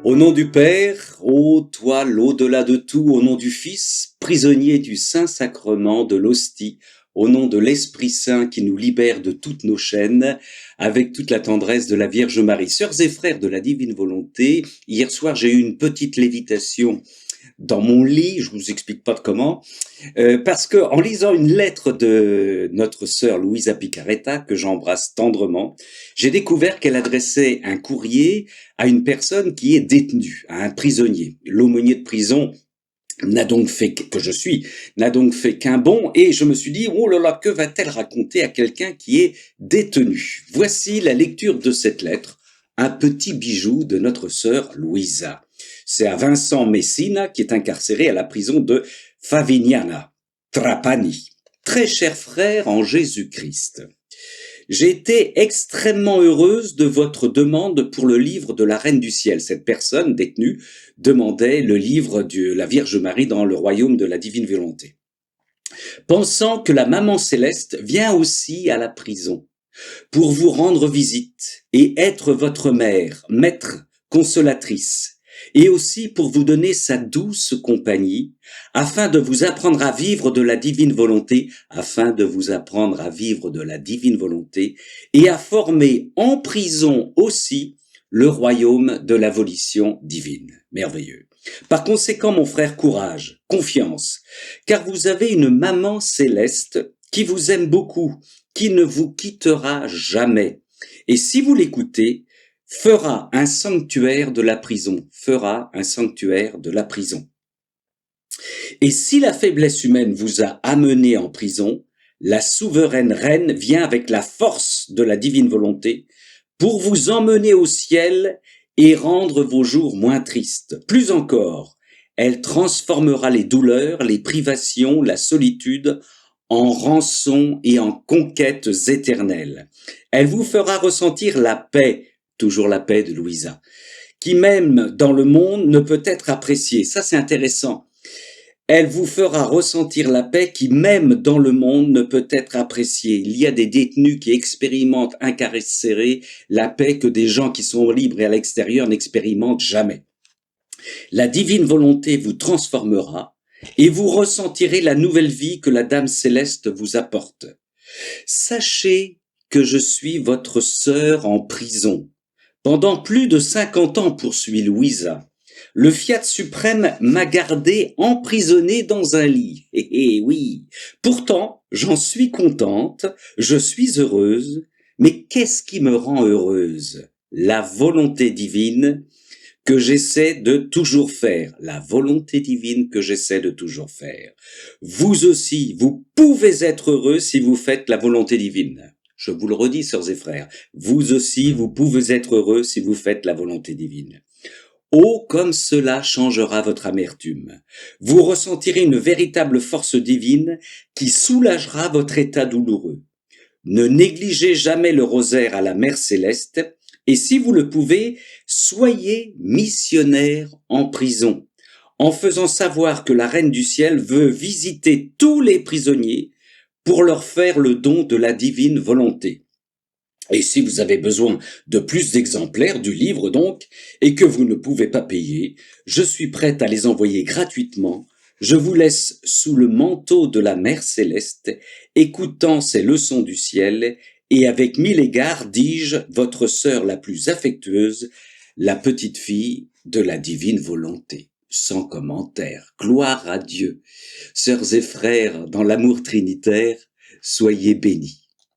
Au nom du Père, ô toi l'au-delà de tout, au nom du Fils, prisonnier du Saint-Sacrement de l'hostie, au nom de l'Esprit Saint qui nous libère de toutes nos chaînes, avec toute la tendresse de la Vierge Marie. Sœurs et frères de la divine volonté, hier soir j'ai eu une petite lévitation dans mon lit, je vous explique pas comment, parce que en lisant une lettre de notre sœur Louisa Picaretta, que j'embrasse tendrement, j'ai découvert qu'elle adressait un courrier à une personne qui est détenue, à un prisonnier. L'aumônier de prison n'a donc fait que je suis, n'a donc fait qu'un bond, et je me suis dit, oh là là, que va-t-elle raconter à quelqu'un qui est détenu? Voici la lecture de cette lettre, un petit bijou de notre sœur Louisa. C'est à Vincent Messina, qui est incarcéré à la prison de Favignana, Trapani. Très cher frère en Jésus-Christ, j'ai été extrêmement heureuse de votre demande pour le livre de la Reine du Ciel. Cette personne détenue demandait le livre de la Vierge Marie dans le royaume de la divine volonté. Pensant que la maman céleste vient aussi à la prison pour vous rendre visite et être votre mère, maître, consolatrice, et aussi pour vous donner sa douce compagnie, afin de vous apprendre à vivre de la divine volonté, et à former en prison aussi le royaume de la volition divine. Merveilleux. Par conséquent, mon frère, courage, confiance, car vous avez une maman céleste qui vous aime beaucoup, qui ne vous quittera jamais. Et si vous l'écoutez, fera un sanctuaire de la prison, Et si la faiblesse humaine vous a amené en prison, la souveraine reine vient avec la force de la divine volonté pour vous emmener au ciel et rendre vos jours moins tristes. Plus encore, elle transformera les douleurs, les privations, la solitude en rançons et en conquêtes éternelles. Elle vous fera ressentir la paix, toujours la paix de Louisa, qui même dans le monde ne peut être appréciée. Ça, c'est intéressant. Elle vous fera ressentir la paix qui, même dans le monde, ne peut être appréciée. Il y a des détenus qui expérimentent incarcérés la paix que des gens qui sont libres et à l'extérieur n'expérimentent jamais. La divine volonté vous transformera et vous ressentirez la nouvelle vie que la Dame Céleste vous apporte. Sachez que je suis votre sœur en prison. Pendant plus de 50 ans, poursuit Louisa, le Fiat suprême m'a gardé emprisonné dans un lit. Oui. Pourtant, j'en suis contente, je suis heureuse, mais qu'est-ce qui me rend heureuse? La volonté divine que j'essaie de toujours faire. La volonté divine que j'essaie de toujours faire. Vous aussi, vous pouvez être heureux si vous faites la volonté divine. Je vous le redis, sœurs et frères, vous aussi, vous pouvez être heureux si vous faites la volonté divine. Oh, comme cela changera votre amertume. Vous ressentirez une véritable force divine qui soulagera votre état douloureux. Ne négligez jamais le rosaire à la Mère Céleste et si vous le pouvez, soyez missionnaire en prison, en faisant savoir que la Reine du Ciel veut visiter tous les prisonniers pour leur faire le don de la divine volonté. Et si vous avez besoin de plus d'exemplaires du livre donc, et que vous ne pouvez pas payer, je suis prête à les envoyer gratuitement. Je vous laisse sous le manteau de la Mère Céleste, écoutant ces leçons du ciel, et avec 1000 égards, dis-je, votre sœur la plus affectueuse, la petite fille de la divine volonté. Sans commentaire. Gloire à Dieu. Sœurs et frères, dans l'amour trinitaire, soyez bénis.